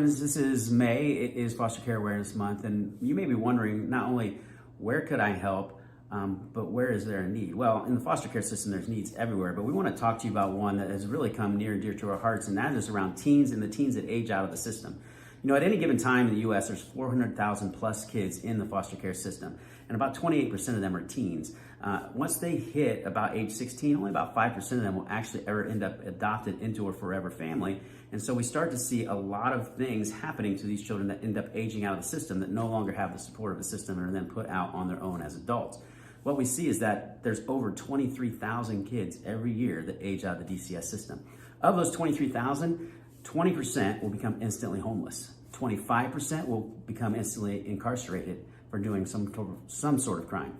friends, this is May. It is Foster Care Awareness Month, and you may be wondering not only where could I help, but where is there a need? Well, in the foster care system, there's needs everywhere, but we want to talk to you about one that has really come near and dear to our hearts, and that is around teens and the teens that age out of the system. You know, at any given time in the U.S., there's 400,000 plus kids in the foster care system, and about 28% of them are teens. Once they hit about age 16, only about 5% of them will actually ever end up adopted into a forever family. And so we start to see a lot of things happening to these children that end up aging out of the system, that no longer have the support of the system and are then put out on their own as adults. What we see is that there's over 23,000 kids every year that age out of the DCS system. Of those 23,000, 20% will become instantly homeless. 25% will become instantly incarcerated for doing some sort of crime.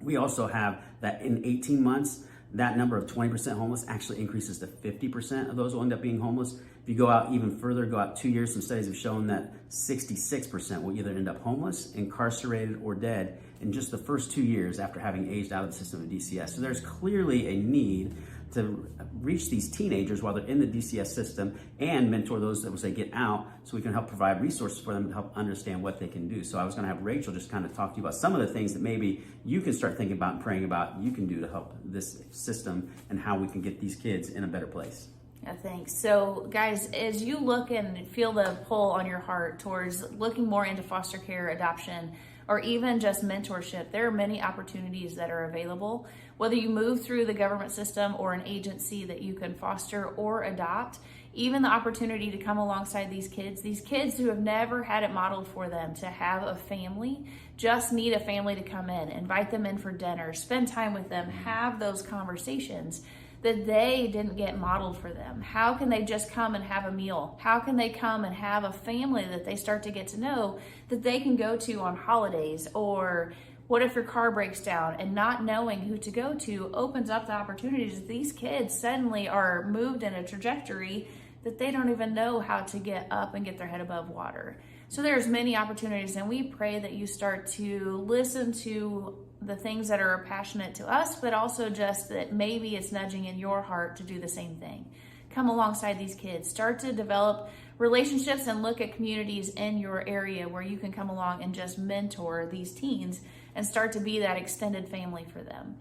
We also have that in 18 months, that number of 20% homeless actually increases to 50% of those will end up being homeless. If you go out even further, go out 2 years, some studies have shown that 66% will either end up homeless, incarcerated, or dead in just the first 2 years after having aged out of the system of DCS. So there's clearly a need to reach these teenagers while they're in the DCS system and mentor those that, as they get out, so we can help provide resources for them to help understand what they can do. So I was going to have Rachel just kind of talk to you about some of the things that maybe you can start thinking about and praying about you can do to help this system and how we can get these kids in a better place. Yeah, thanks. So guys, as you look and feel the pull on your heart towards looking more into foster care, adoption, or even just mentorship, there are many opportunities that are available. Whether you move through the government system or an agency that you can foster or adopt, even the opportunity to come alongside these kids who have never had it modeled for them to have a family, just need a family to come in, invite them in for dinner, spend time with them, have those conversations that they didn't get modeled for them. How can they just come and have a meal? How can they come and have a family that they start to get to know that they can go to on holidays? Or what if your car breaks down? And not knowing who to go to opens up the opportunities. These kids suddenly are moved in a trajectory that they don't even know how to get up and get their head above water. So there's many opportunities, and we pray that you start to listen to the things that are passionate to us, but also just that maybe it's nudging in your heart to do the same thing. Come alongside these kids, start to develop relationships and look at communities in your area where you can come along and just mentor these teens and start to be that extended family for them.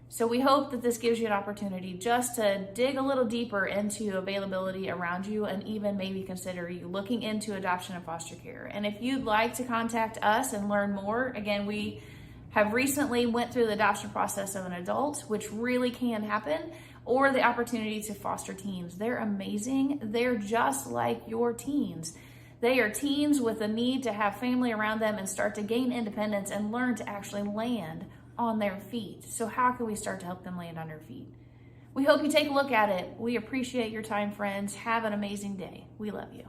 So we hope that this gives you an opportunity just to dig a little deeper into availability around you and even maybe consider you looking into adoption and foster care. And if you'd like to contact us and learn more, again, we have recently went through the adoption process of an adult, which really can happen, or the opportunity to foster teens. They're amazing. They're just like your teens. They are teens with a need to have family around them and start to gain independence and learn to actually land on their feet. So how can we start to help them land on their feet? We hope you take a look at it. We appreciate your time, friends. Have an amazing day. We love you.